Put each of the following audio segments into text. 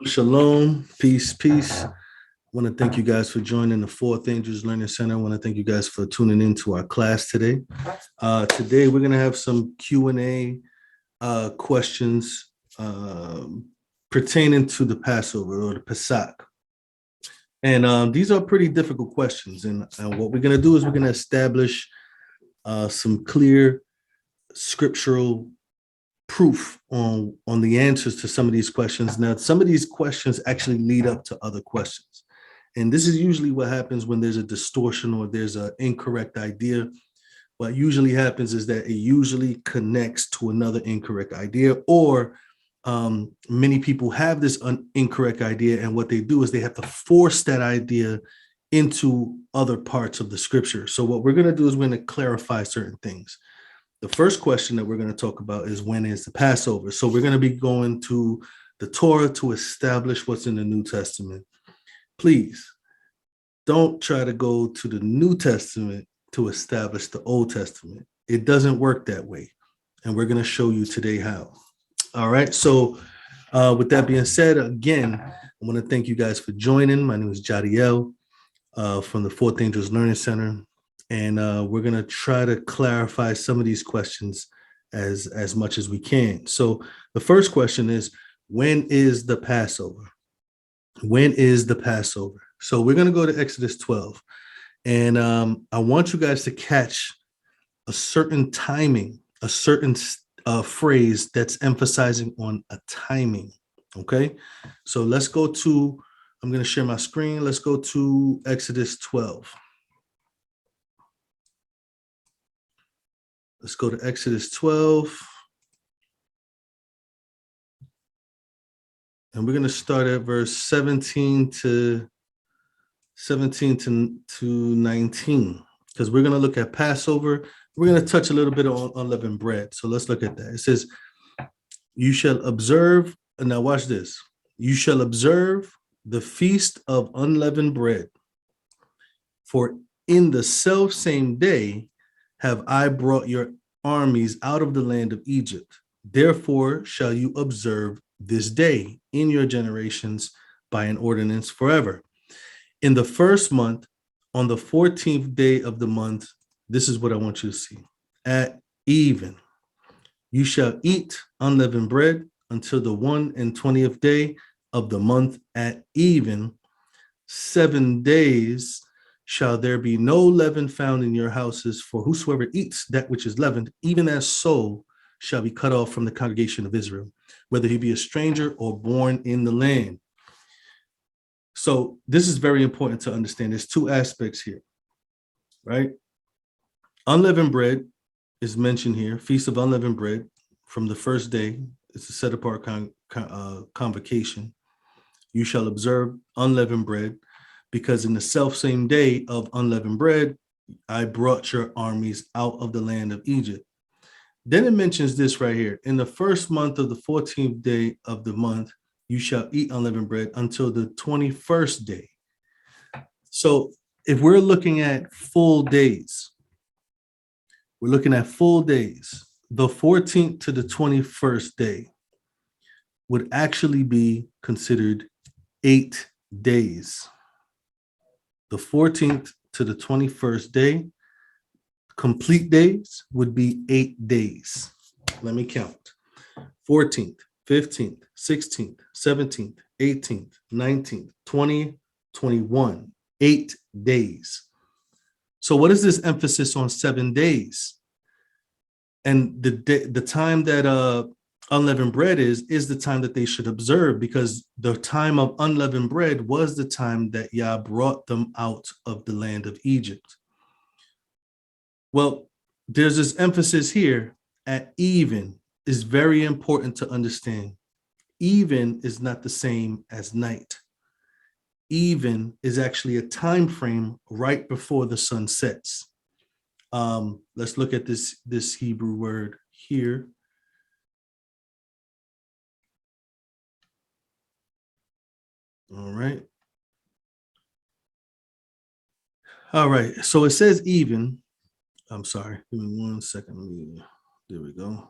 Shalom, peace, peace. I want to thank you guys for joining the Fourth Angels Learning Center. I want to thank you guys for tuning into our class today. Today, we're going to have some Q&A questions pertaining to the Passover or the Pesach. And these are pretty difficult questions. And what we're going to do is we're going to establish some clear scriptural proof on the answers to some of these questions. Now, some of these questions actually lead up to other questions. And this is usually what happens when there's a distortion or there's an incorrect idea. What usually happens is that it usually connects to another incorrect idea, or many people have this incorrect idea, and what they do is they have to force that idea into other parts of the scripture. So what we're going to do is we're going to clarify certain things. The first question that we're going to talk about is, when is the Passover? So we're going to be going to the Torah to establish what's in the New Testament. Please don't try to go to the New Testament to establish the Old Testament. It doesn't work that way. And we're going to show you today how. All right. So with that being said, again, I want to thank you guys for joining. My name is Jadiel from the Fourth Angels Learning Center. And we're going to try to clarify some of these questions as much as we can. So the first question is, when is the Passover? When is the Passover? So we're going to go to Exodus 12. And I want you guys to catch a certain timing, a certain phrase that's emphasizing on a timing. Okay. So let's go to, I'm going to share my screen. Let's go to Exodus 12. Let's go to Exodus 12. And we're going to start at verse 17 to 19, because we're going to look at Passover. We're going to touch a little bit on unleavened bread. So let's look at that. It says, you shall observe, and now watch this. You shall observe the feast of unleavened bread, for in the self same day have I brought your armies out of the land of Egypt. Therefore shall you observe this day in your generations by an ordinance forever. In the first month, on the 14th day of the month, this is what I want you to see. At even, you shall eat unleavened bread until the 21st day of the month at even. 7 days shall there be no leaven found in your houses, for whosoever eats that which is leavened, even as so, shall be cut off from the congregation of Israel, whether he be a stranger or born in the land. So this is very important to understand. There's two aspects here, right? Unleavened bread is mentioned here, Feast of Unleavened Bread, from the first day. It's a set apart convocation. You shall observe unleavened bread, because in the self same day of unleavened bread, I brought your armies out of the land of Egypt. Then it mentions this right here. In the first month of the 14th day of the month, you shall eat unleavened bread until the 21st day. So if we're looking at full days, we're looking at full days. The 14th to the 21st day would actually be considered 8 days. The 14th to the 21st day, complete days, would be 8 days. Let me count. 14th, 15th, 16th, 17th, 18th, 19th, 20th, 21, 8 days. So what is this emphasis on 7 days? And the time that unleavened bread is the time that they should observe, because the time of unleavened bread was the time that Yah brought them out of the land of Egypt. Well, there's this emphasis here at even. Is very important to understand. Even is not the same as night. Even is actually a time frame right before the sun sets. Let's look at this Hebrew word here. All right. All right. So it says even. I'm sorry. Give me 1 second. There we go.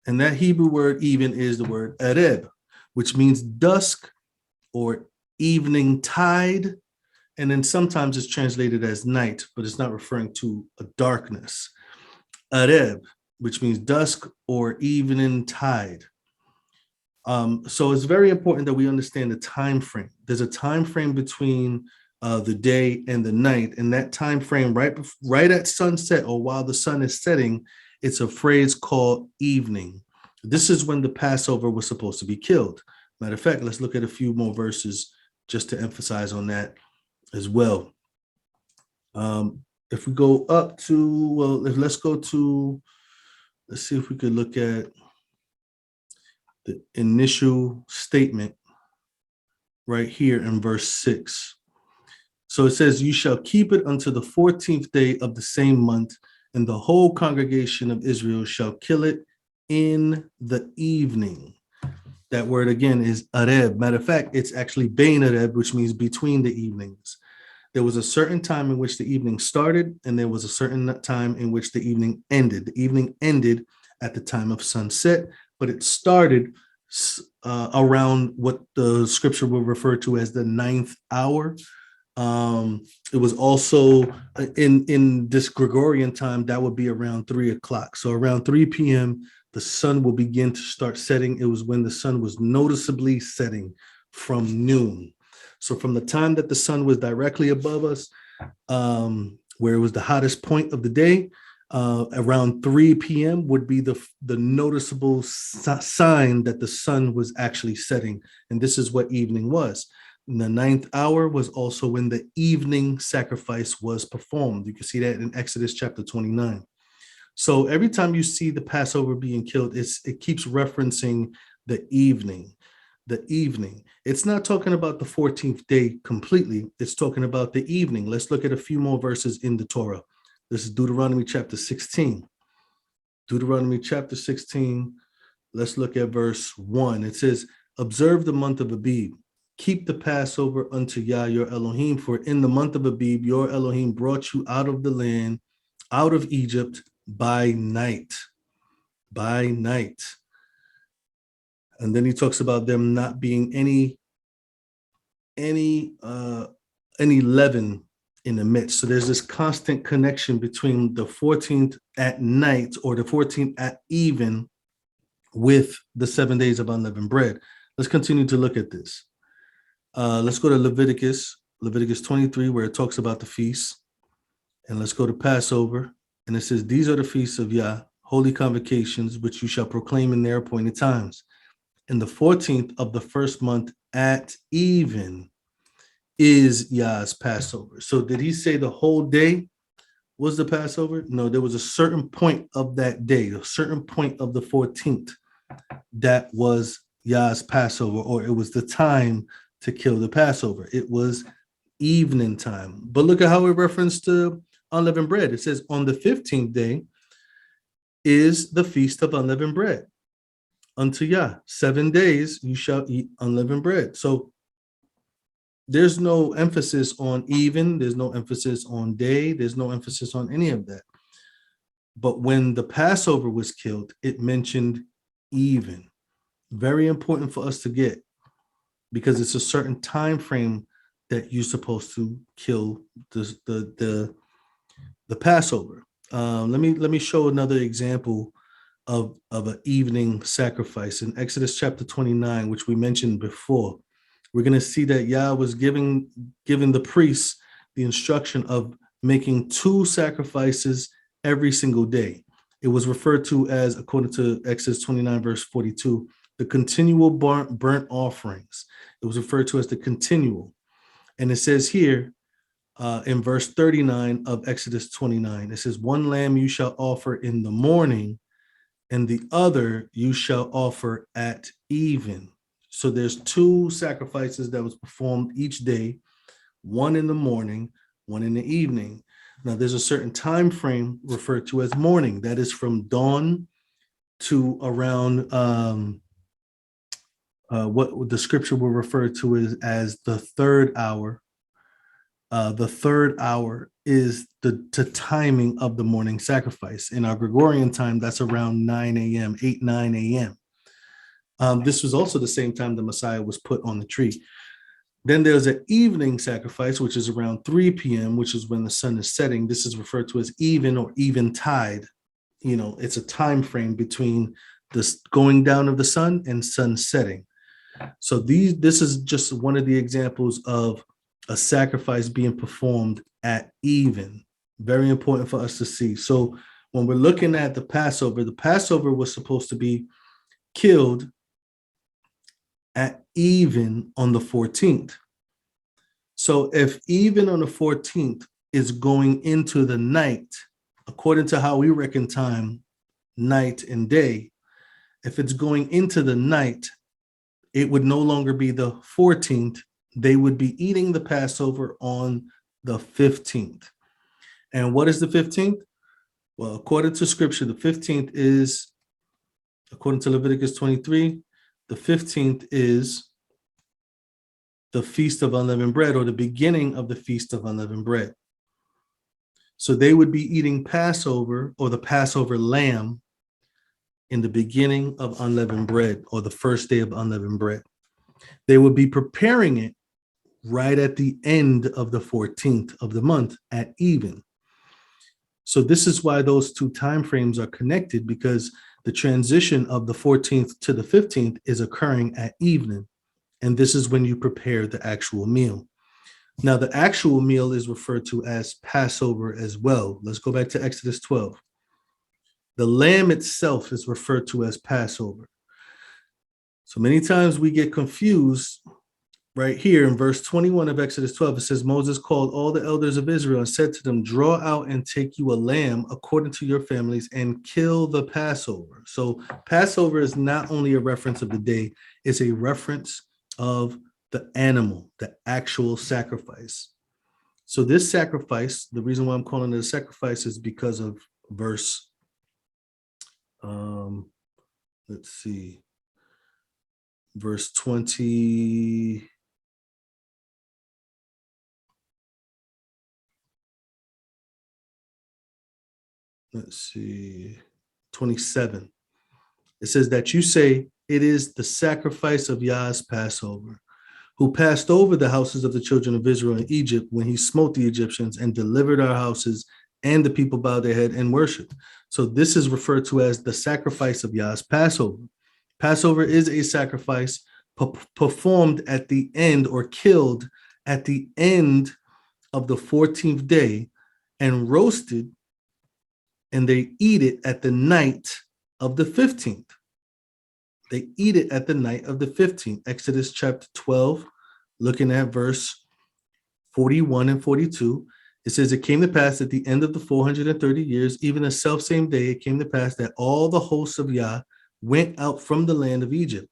And that Hebrew word even is the word ereb, which means dusk or evening tide. And then sometimes it's translated as night, but it's not referring to a darkness. Ereb, which means dusk or evening tide. So it's very important that we understand the time frame. There's a time frame between the day and the night, and that time frame right at sunset or while the sun is setting, it's a phrase called evening. This is when the Passover was supposed to be killed. Matter of fact, let's look at a few more verses just to emphasize on that as well. If we go up to, well, let's see if we could look at the initial statement right here in verse 6. So it says, you shall keep it unto the 14th day of the same month, and the whole congregation of Israel shall kill it in the evening. That word again is areb. Matter of fact, it's actually bein areb, which means between the evenings. There was a certain time in which the evening started, and there was a certain time in which the evening ended. The evening ended at the time of sunset, but it started around what the scripture will refer to as the 9th hour. It was also in this Gregorian time, that would be around 3 o'clock. So around 3 p.m., the sun will begin to start setting. It was when the sun was noticeably setting from noon. So from the time that the sun was directly above us, where it was the hottest point of the day, around 3 p.m. would be the noticeable sign that the sun was actually setting. And this is what evening was. And the 9th hour was also when the evening sacrifice was performed. You can see that in Exodus chapter 29. So every time you see the Passover being killed, it keeps referencing the evening. The evening. It's not talking about the 14th day completely. It's talking about the evening. Let's look at a few more verses in the Torah. This is Deuteronomy chapter 16. Deuteronomy chapter 16. Let's look at verse 1. It says, observe the month of Abib. Keep the Passover unto Yah your Elohim, for in the month of Abib your Elohim brought you out of the land, out of Egypt by night. By night. And then he talks about them not being any leaven in the midst. So there's this constant connection between the 14th at night or the 14th at even with the 7 days of unleavened bread. Let's continue to look at this. Let's go to Leviticus 23, where it talks about the feasts. And let's go to Passover. And it says, these are the feasts of Yah, holy convocations, which you shall proclaim in their appointed times. In the 14th of the first month at even is Yah's Passover. So did he say the whole day was the Passover? No, there was a certain point of that day, a certain point of the 14th that was Yah's Passover, or it was the time to kill the Passover. It was evening time. But look at how it referenced to unleavened bread. It says on the 15th day is the feast of unleavened bread unto Yah. 7 days you shall eat unleavened bread. So there's no emphasis on even, there's no emphasis on day, there's no emphasis on any of that. But when the Passover was killed, it mentioned even. Very important for us to get, because it's a certain time frame that you're supposed to kill the Passover. Let me show another example of an evening sacrifice in Exodus chapter 29, which we mentioned before. We're going to see that Yah was giving the priests the instruction of making 2 sacrifices every single day. It was referred to as, according to Exodus 29, verse 42, the continual burnt offerings. It was referred to as the continual. And it says here in verse 39 of Exodus 29, it says, 1 lamb you shall offer in the morning, and the other you shall offer at even. So there's 2 sacrifices that was performed each day, one in the morning, one in the evening. Now, there's a certain time frame referred to as morning. That is from dawn to around what the scripture will refer to as the third hour. The third hour is the timing of the morning sacrifice. In our Gregorian time, that's around 9 a.m., 8, 9 a.m. This was also the same time the Messiah was put on the tree. Then there's an evening sacrifice, which is around 3 p.m., which is when the sun is setting. This is referred to as even or eventide. It's a time frame between the going down of the sun and sun setting. So this is just one of the examples of a sacrifice being performed at even. Very important for us to see. So when we're looking at the Passover was supposed to be killed at even on the 14th. So if even on the 14th is going into the night, according to how we reckon time, night and day, if it's going into the night, it would no longer be the 14th. They would be eating the Passover on the 15th. And what is the 15th? Well, according to scripture, the 15th is, according to Leviticus 23, the 15th is the Feast of Unleavened Bread, or the beginning of the Feast of Unleavened Bread. So they would be eating Passover, or the Passover lamb, in the beginning of unleavened bread, or the first day of unleavened bread. They would be preparing it right at the end of the 14th of the month at even. So this is why those two time frames are connected, because the transition of the 14th to the 15th is occurring at evening. And this is when you prepare the actual meal. Now, the actual meal is referred to as Passover as well. Let's go back to Exodus 12. The lamb itself is referred to as Passover. So many times we get confused. Right here in verse 21 of Exodus 12, it says, Moses called all the elders of Israel and said to them, draw out and take you a lamb according to your families and kill the Passover. So Passover is not only a reference of the day, it's a reference of the animal, the actual sacrifice. So this sacrifice, the reason why I'm calling it a sacrifice is because of verse, verse 20. Let's see, 27. It says that you say, it is the sacrifice of Yah's Passover, who passed over the houses of the children of Israel in Egypt when he smote the Egyptians and delivered our houses, and the people bowed their head and worshiped. So this is referred to as the sacrifice of Yah's Passover. Passover is a sacrifice performed at the end, or killed at the end of the 14th day, and roasted, and they eat it at the night of the 15th. They eat it at the night of the 15th. Exodus chapter 12, looking at verse 41 and 42, it says, it came to pass at the end of the 430 years, even the selfsame day, it came to pass that all the hosts of Yah went out from the land of Egypt.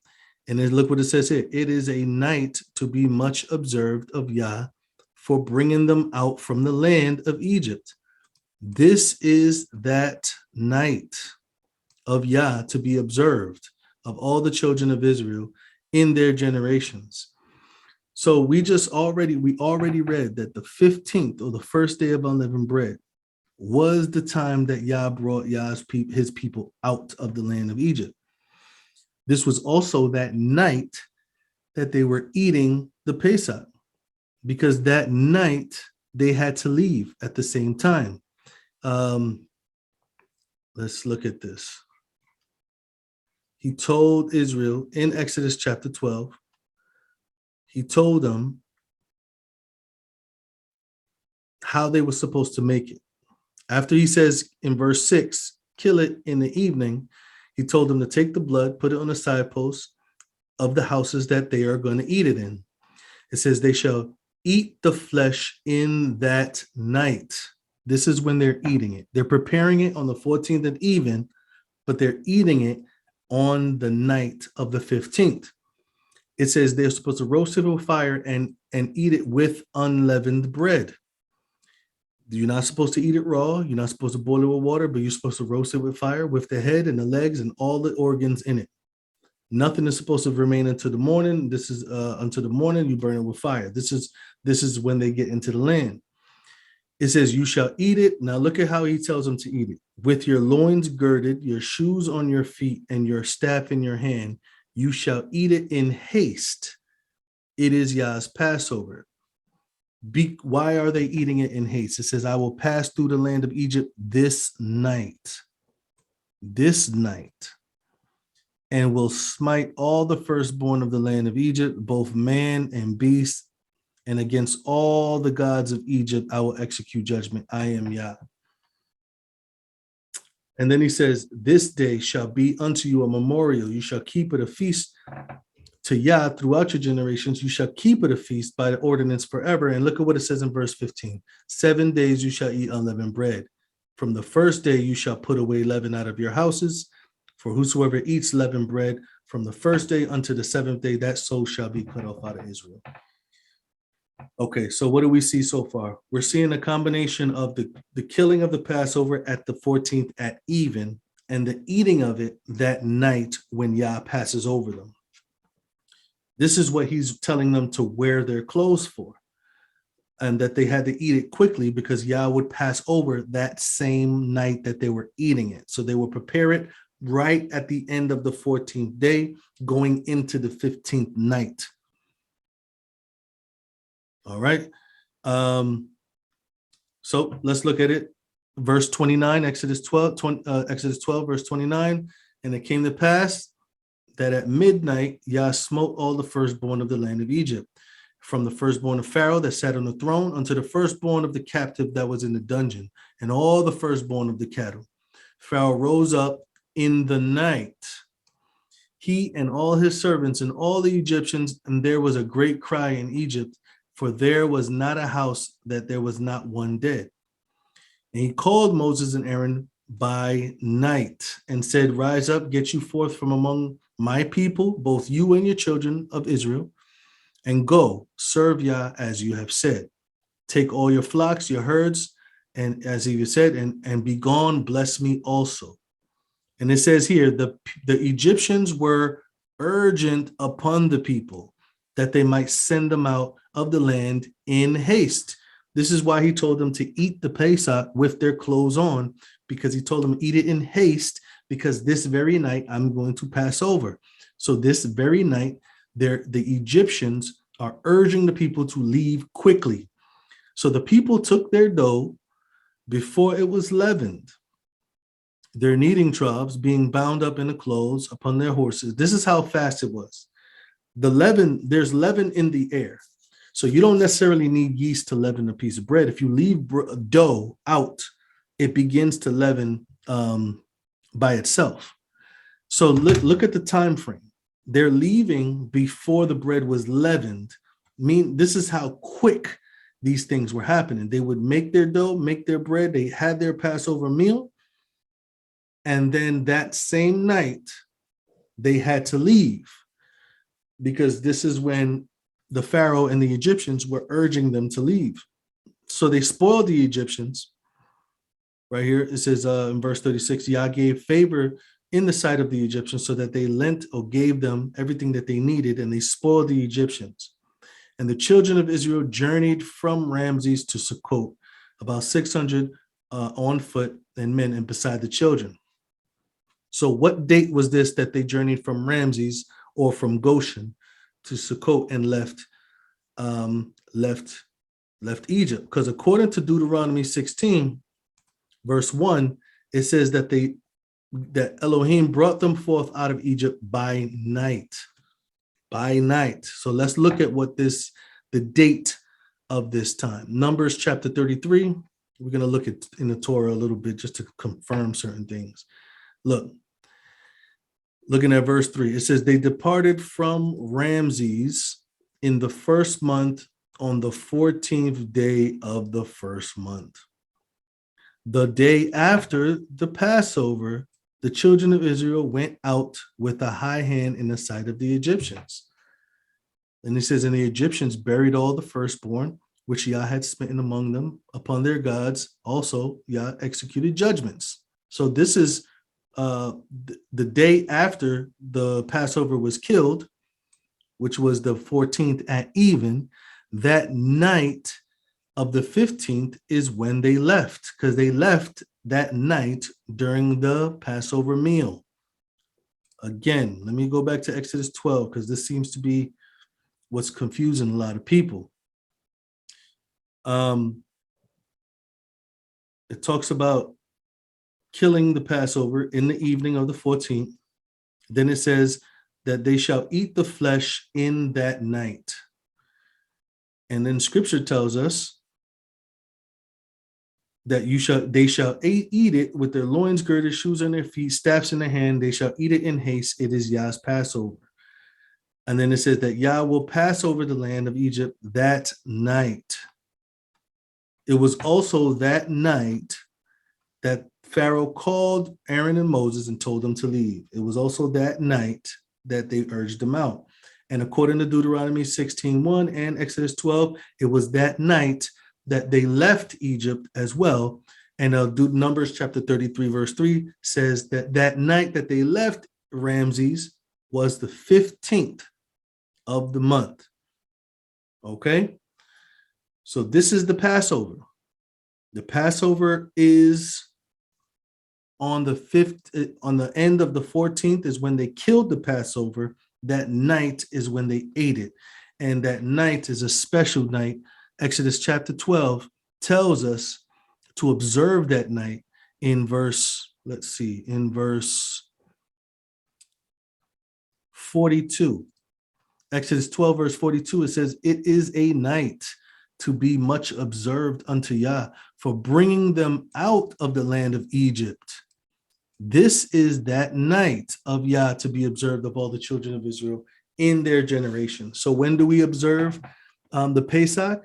And then look what it says here. It is a night to be much observed of Yah for bringing them out from the land of Egypt. This is that night of Yah to be observed of all the children of Israel in their generations. So we already read that the 15th, or the first day of unleavened bread, was the time that Yah brought his people out of the land of Egypt. This was also that night that they were eating the Pesach, because that night they had to leave at the same time. Let's look at this. He told Israel in Exodus chapter 12, he told them how they were supposed to make it. After he says in verse 6, kill it in the evening, he told them to take the blood, put it on the side posts of the houses that they are going to eat it in. It says they shall eat the flesh in that night. This is when they're eating it. They're preparing it on the 14th at even, but they're eating it on the night of the 15th. It says they're supposed to roast it with fire and eat it with unleavened bread. You're not supposed to eat it raw. You're not supposed to boil it with water, but you're supposed to roast it with fire with the head and the legs and all the organs in it. Nothing is supposed to remain until the morning. This is until the morning you burn it with fire. This is when they get into the land. It says, you shall eat it. Now look at how he tells them to eat it. With your loins girded, your shoes on your feet, and your staff in your hand, you shall eat it in haste. It is Yah's Passover. Why are they eating it in haste? It says, I will pass through the land of Egypt this night, and will smite all the firstborn of the land of Egypt, both man and beast, and against all the gods of Egypt, I will execute judgment. I am Yah. And then he says, this day shall be unto you a memorial. You shall keep it a feast to Yah throughout your generations. You shall keep it a feast by the ordinance forever. And look at what it says in verse 15. 7 days you shall eat unleavened bread. From the first day you shall put away leaven out of your houses. For whosoever eats leavened bread from the first day unto the seventh day, that soul shall be cut off out of Israel. Okay, so what do we see so far? We're seeing a combination of the killing of the Passover at the 14th at even, and the eating of it that night when Yah passes over them. This is what he's telling them to wear their clothes for, and that they had to eat it quickly because Yah would pass over that same night that they were eating it. So they would prepare it right at the end of the 14th day, going into the 15th night. All right. So let's look at it. Verse 29, Exodus 12, verse 29. And it came to pass that at midnight, Yah smote all the firstborn of the land of Egypt, from the firstborn of Pharaoh that sat on the throne unto the firstborn of the captive that was in the dungeon, and all the firstborn of the cattle. Pharaoh rose up in the night, he and all his servants and all the Egyptians, and there was a great cry in Egypt, for there was not a house that there was not one dead. And he called Moses and Aaron by night and said, rise up, get you forth from among my people, both you and your children of Israel, and go serve Yah as you have said. Take all your flocks, your herds, and as he said, and be gone, bless me also. And it says here, the Egyptians were urgent upon the people that they might send them out of the land in haste. This is why he told them to eat the pesach with their clothes on, because he told them eat it in haste, because this very night I'm going to pass over. So this very night, the Egyptians are urging the people to leave quickly. So the people took their dough before it was leavened, their kneading troughs being bound up in the clothes upon their horses. This is how fast it was. The leaven, there's leaven in the air. So you don't necessarily need yeast to leaven a piece of bread. If you leave dough out, it begins to leaven by itself. So look at the time frame. They're leaving before the bread was leavened. This is how quick these things were happening. They would make their dough, make their bread. They had their Passover meal. And then that same night, they had to leave, because this is when the Pharaoh and the Egyptians were urging them to leave. So they spoiled the Egyptians. Right here, it says in verse 36, Yah gave favor in the sight of the Egyptians so that they lent or gave them everything that they needed, and they spoiled the Egyptians. And the children of Israel journeyed from Ramses to Sukkot, about 600 on foot and men, and beside the children. So what date was this that they journeyed from Ramses or from Goshen to Sukkot and left Egypt? Because according to Deuteronomy 16, verse 1, it says that Elohim brought them forth out of Egypt by night. By night. So let's look at the date of this time. Numbers chapter 33. We're going to look at in the Torah a little bit just to confirm certain things. Looking at verse 3, it says, they departed from Ramses in the first month on the 14th day of the first month. The day after the Passover, the children of Israel went out with a high hand in the sight of the Egyptians. And it says, and the Egyptians buried all the firstborn, which Yah had smitten among them upon their gods. Also, Yah executed judgments. So this is the day after the Passover was killed, which was the 14th at even. That night of the 15th is when they left, because they left that night during the Passover meal. Again, let me go back to Exodus 12, because this seems to be what's confusing a lot of people. It talks about killing the Passover in the evening of the 14th. Then it says that they shall eat the flesh in that night. And then scripture tells us that they shall eat it with their loins girded, shoes on their feet, staffs in their hand. They shall eat it in haste. It is Yah's Passover. And then it says that Yah will pass over the land of Egypt that night. It was also that night that Pharaoh called Aaron and Moses and told them to leave. It was also that night that they urged them out. And according to Deuteronomy 16:1 and Exodus 12, it was that night that they left Egypt as well. And Numbers chapter 33, verse 3 says that that night that they left Ramses was the 15th of the month. Okay? So this is the Passover. The Passover is on the 5th, on the end of the 14th is when they killed the Passover. That night is when they ate it. And that night is a special night. Exodus chapter 12 tells us to observe that night in verse 42. Exodus 12, verse 42, it says, "It is a night to be much observed unto Yah for bringing them out of the land of Egypt. This is that night of Yah to be observed of all the children of Israel in their generation." So when do we observe the Pesach?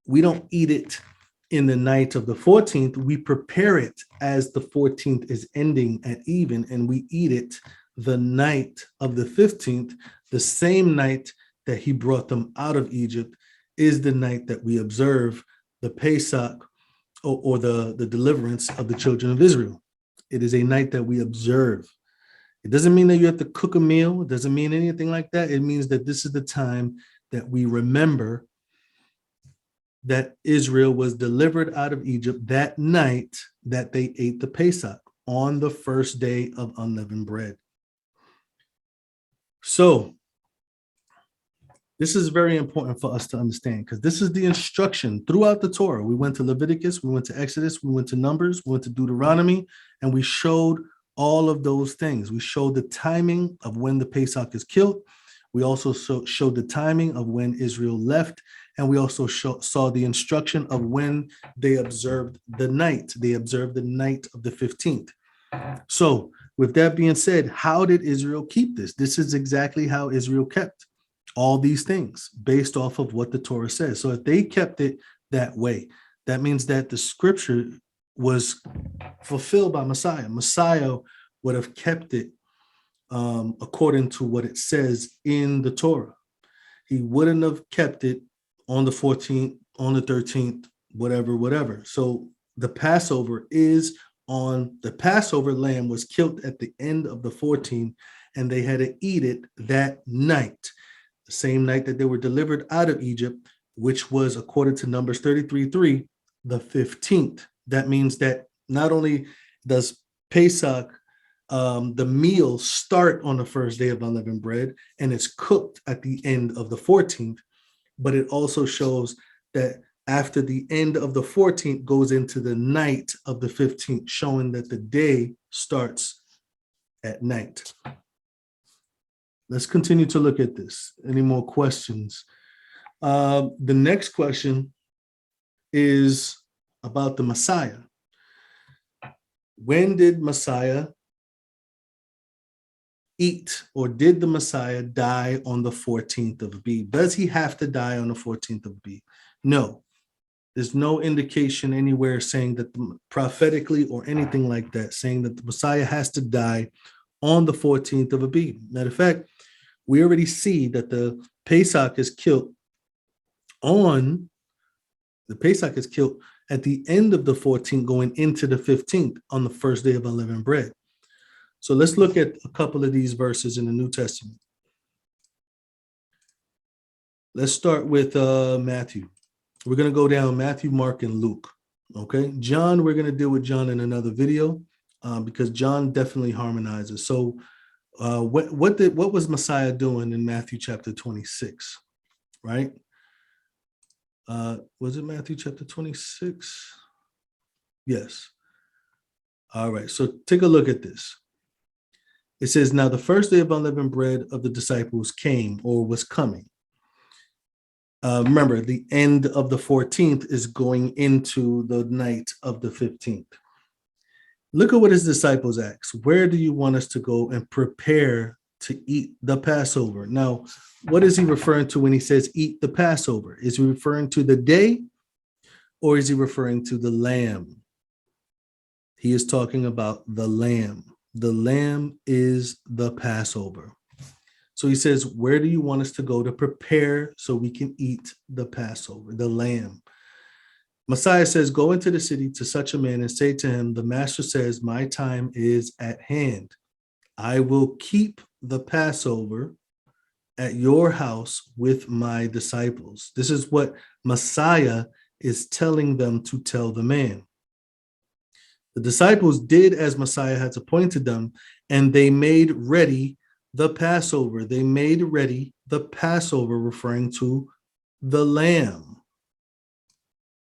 We don't eat it in the night of the 14th. We prepare it as the 14th is ending at even, and we eat it the night of the 15th. The same night that he brought them out of Egypt is the night that we observe the Pesach, or the deliverance of the children of Israel. It is a night that we observe. It doesn't mean that you have to cook a meal. It doesn't mean anything like that. It means that this is the time that we remember that Israel was delivered out of Egypt that night that they ate the Pesach, on the first day of unleavened bread. So this is very important for us to understand, because this is the instruction throughout the Torah. We went to Leviticus, we went to Exodus, we went to Numbers, we went to Deuteronomy, and we showed all of those things. We showed the timing of when the Pesach is killed. We also showed the timing of when Israel left, and we also saw the instruction of when they observed the night. They observed the night of the 15th. So with that being said, how did Israel keep this? This is exactly how Israel kept all these things, based off of what the Torah says. So if they kept it that way, that means that the scripture was fulfilled by Messiah. Messiah would have kept it according to what it says in the Torah. He wouldn't have kept it on the 14th, on the 13th, whatever. So the Passover lamb was killed at the end of the 14th, and they had to eat it that night, the same night that they were delivered out of Egypt, which was, according to Numbers 33:3, the 15th. That means that not only does Pesach, the meal, start on the first day of unleavened bread, and it's cooked at the end of the 14th, but it also shows that after the end of the 14th goes into the night of the 15th, showing that the day starts at night. Let's continue to look at this. Any more questions? The next question is about the Messiah. When did Messiah eat, or did the Messiah die on the 14th of Abib? Does he have to die on the 14th of Abib? No. There's no indication anywhere saying that, prophetically or anything like that, saying that the Messiah has to die on the 14th of Abib. Matter of fact, we already see that the Pesach is killed on The Pesach is killed at the end of the 14th, going into the 15th on the first day of unleavened bread. So let's look at a couple of these verses in the New Testament. Let's start with Matthew. We're going to go down Matthew, Mark, and Luke. Okay. John, we're going to deal with John in another video because John definitely harmonizes. So what was Messiah doing in Matthew chapter 26, right? Was it Matthew chapter 26? Yes. All right. So take a look at this. It says, now the first day of unleavened bread of the disciples came or was coming. Remember, the end of the 14th is going into the night of the 15th. Look at what his disciples asked. Where do you want us to go and prepare to eat the Passover? Now, what is he referring to when he says eat the Passover? Is he referring to the day or is he referring to the lamb? He is talking about the lamb. The lamb is the Passover. So he says, where do you want us to go to prepare so we can eat the Passover, the lamb? Messiah says, go into the city to such a man and say to him, the master says, my time is at hand. I will keep the Passover at your house with my disciples. This is what Messiah is telling them to tell the man. The disciples did as Messiah had appointed them, and they made ready the Passover. They made ready the Passover, referring to the lamb.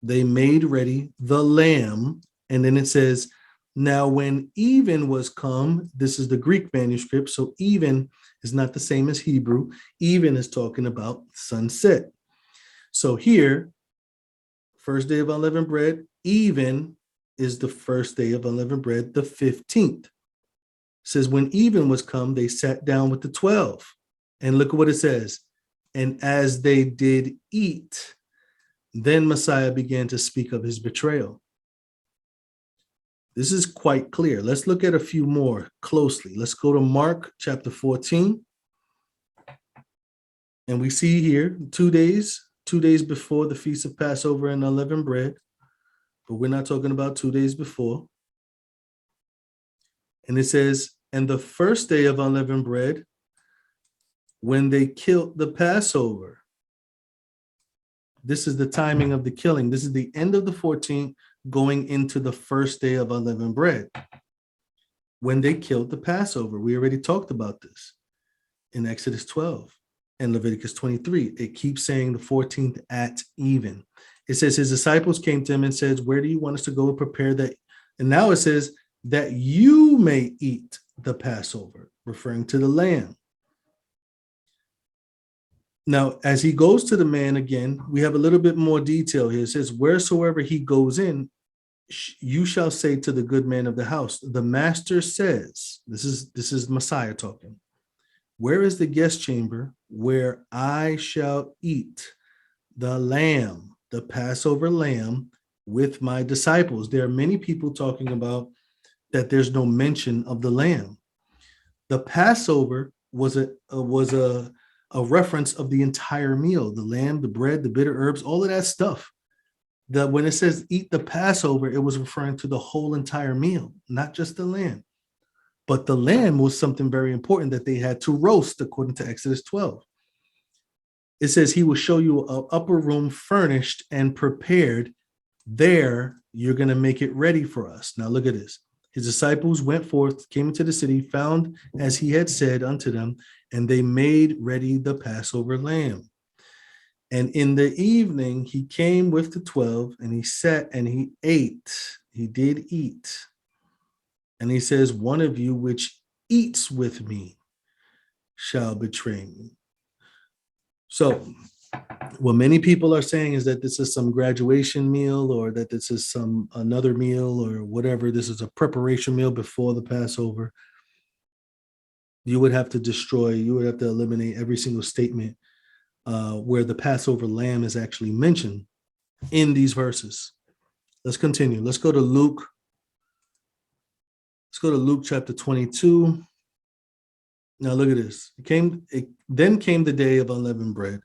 They made ready the lamb. And then it says, now when even was come, this is the Greek manuscript. So even is not the same as Hebrew. Even is talking about sunset. So here, first day of unleavened bread, even is the first day of unleavened bread, the 15th. Says when even was come, they sat down with the 12. And look at what it says. And as they did eat, then Messiah began to speak of his betrayal. This is quite clear. Let's look at a few more closely. Let's go to Mark chapter 14. And we see here 2 days before the Feast of Passover and unleavened bread. But we're not talking about 2 days before. And it says, and the first day of unleavened bread, when they killed the Passover. This is the timing of the killing. This is the end of the 14th going into the first day of unleavened bread. When they killed the Passover. We already talked about this in Exodus 12 and Leviticus 23. It keeps saying the 14th at even. It says his disciples came to him and says, where do you want us to go and prepare that? And now it says that you may eat the Passover, referring to the lamb. Now, as he goes to the man again, we have a little bit more detail here. It says, wheresoever he goes in, you shall say to the good man of the house, the master says, this is Messiah talking. Where is the guest chamber where I shall eat the lamb, the Passover lamb with my disciples? There are many people talking about that there's no mention of the lamb. The Passover was a reference of the entire meal, the lamb, the bread, the bitter herbs, all of that stuff. That when it says eat the Passover, it was referring to the whole entire meal, not just the lamb. But the lamb was something very important that they had to roast, according to Exodus 12. It says he will show you an upper room furnished and prepared. There, you're going to make it ready for us. Now look at this. His disciples went forth, came into the city, found as he had said unto them, and they made ready the Passover lamb. And in the evening, he came with the 12, and he sat and he ate. He did eat. And he says, one of you which eats with me shall betray me. So what many people are saying is that this is some graduation meal, or that this is some another meal, or whatever. This is a preparation meal before the Passover. You would have to eliminate every single statement where the Passover lamb is actually mentioned in these verses. Let's continue. Let's go to Luke. Let's go to Luke chapter 22. Now look at this. Then came the day of unleavened bread,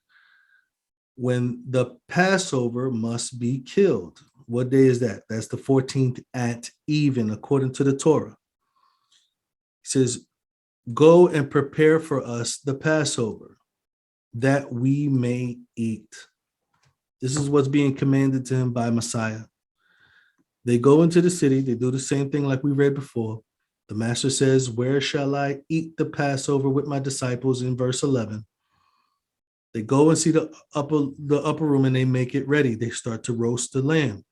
when the Passover must be killed. What day is that? That's the 14th at even, according to the Torah. He says, go and prepare for us the Passover, that we may eat. This is what's being commanded to him by Messiah. They go into the city. They do the same thing like we read before. The master says, where shall I eat the Passover with my disciples in verse 11? They go and see the upper room and they make it ready. They start to roast the lamb.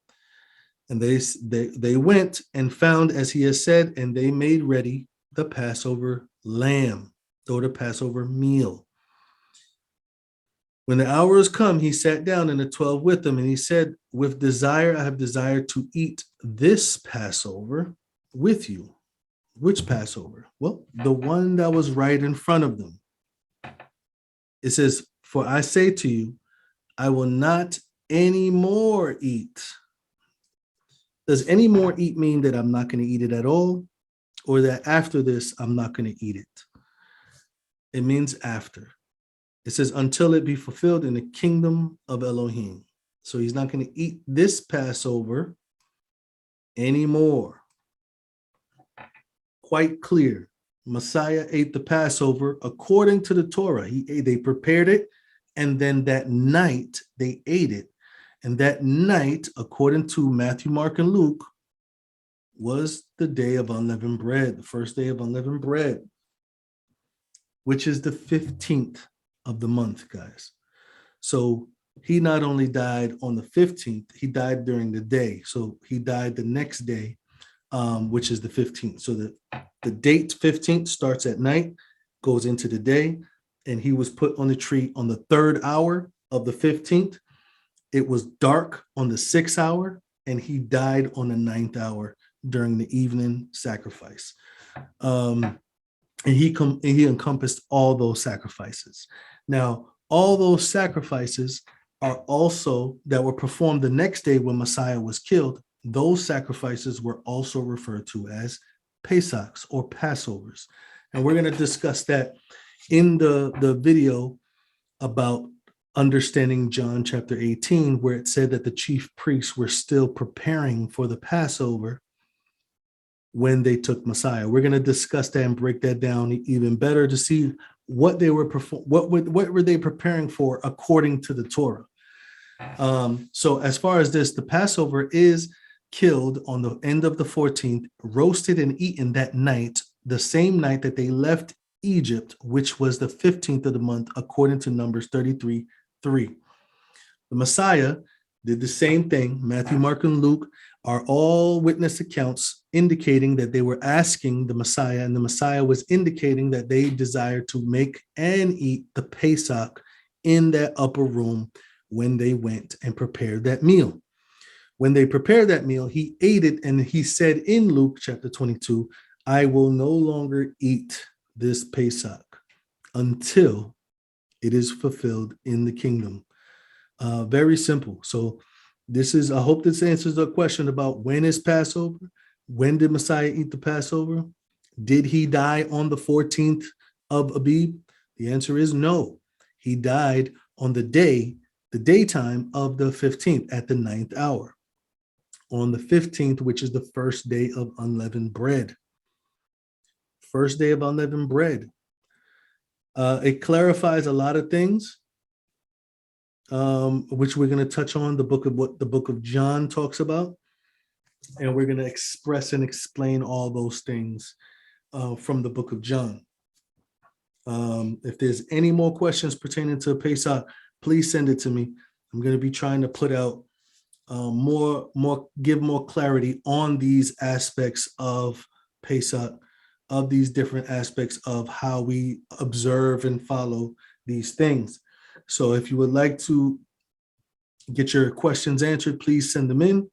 And they went and found as he has said, and they made ready the Passover lamb or the Passover meal. When the hour has come, he sat down and the 12 with them, and he said, with desire, I have desired to eat this Passover with you. Which Passover? Well, the one that was right in front of them. It says, for I say to you, I will not any more eat. Does any more eat mean that I'm not going to eat it at all? Or that after this, I'm not going to eat it? It means after. It says, until it be fulfilled in the kingdom of Elohim. So he's not going to eat this Passover anymore. Quite clear. Messiah ate the Passover according to the Torah. They prepared it, and then that night they ate it. And that night, according to Matthew, Mark, and Luke, was the day of unleavened bread, the first day of unleavened bread, which is the 15th of the month, guys. So he not only died on the 15th, he died during the day. So he died the next day, which is the 15th. So the date 15th starts at night, goes into the day, and he was put on the tree on the 3rd hour of the 15th. It was dark on the 6th hour, and he died on the 9th hour during the evening sacrifice. And he encompassed all those sacrifices. Now, all those sacrifices are also that were performed the next day when Messiah was killed. Those sacrifices were also referred to as pesachs or Passovers. And we're going to discuss that in the video about understanding John chapter 18, where it said that the chief priests were still preparing for the Passover when they took Messiah. We're going to discuss that and break that down even better to see what they were what were they preparing for according to the Torah. So as far as this, the Passover is killed on the end of the 14th, roasted and eaten that night, the same night that they left Egypt, which was the 15th of the month, according to Numbers 33:3. The Messiah did the same thing. Matthew, Mark, and Luke are all witness accounts indicating that they were asking the Messiah, and the Messiah was indicating that they desired to make and eat the Pesach in that upper room when they went and prepared that meal. When they prepared that meal, he ate it, and he said in Luke chapter 22, I will no longer eat this Pesach until it is fulfilled in the kingdom. Very simple. So I hope this answers the question about when is Passover? When did Messiah eat the Passover? Did he die on the 14th of Abib? The answer is no. He died on the daytime of the 15th at the 9th hour. On the 15th, which is the first day of unleavened bread. First day of unleavened bread. It clarifies a lot of things, which we're going to touch on, what the book of John talks about. And we're going to express and explain all those things from the book of John. If there's any more questions pertaining to Pesach, please send it to me. I'm going to be trying to put out give more clarity on these aspects of Pesach, of these different aspects of how we observe and follow these things. So if you would like to get your questions answered, please send them in.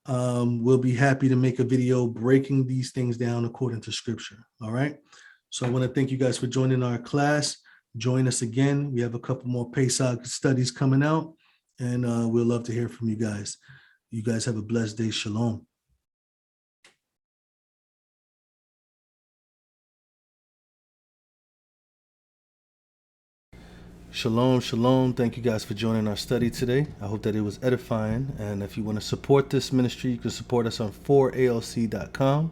We'll be happy to make a video breaking these things down according to scripture. All right. So I want to thank you guys for joining our class. Join us again. We have a couple more Pesach studies coming out, and we'll love to hear from you guys. You guys have a blessed day. Shalom. Shalom, shalom. Thank you guys for joining our study today. I hope that it was edifying. And if you want to support this ministry, you can support us on 4alc.com.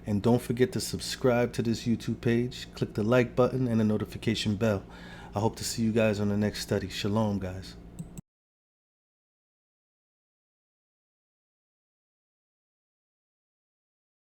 And don't forget to subscribe to this YouTube page. Click the like button and the notification bell. I hope to see you guys on the next study. Shalom, guys.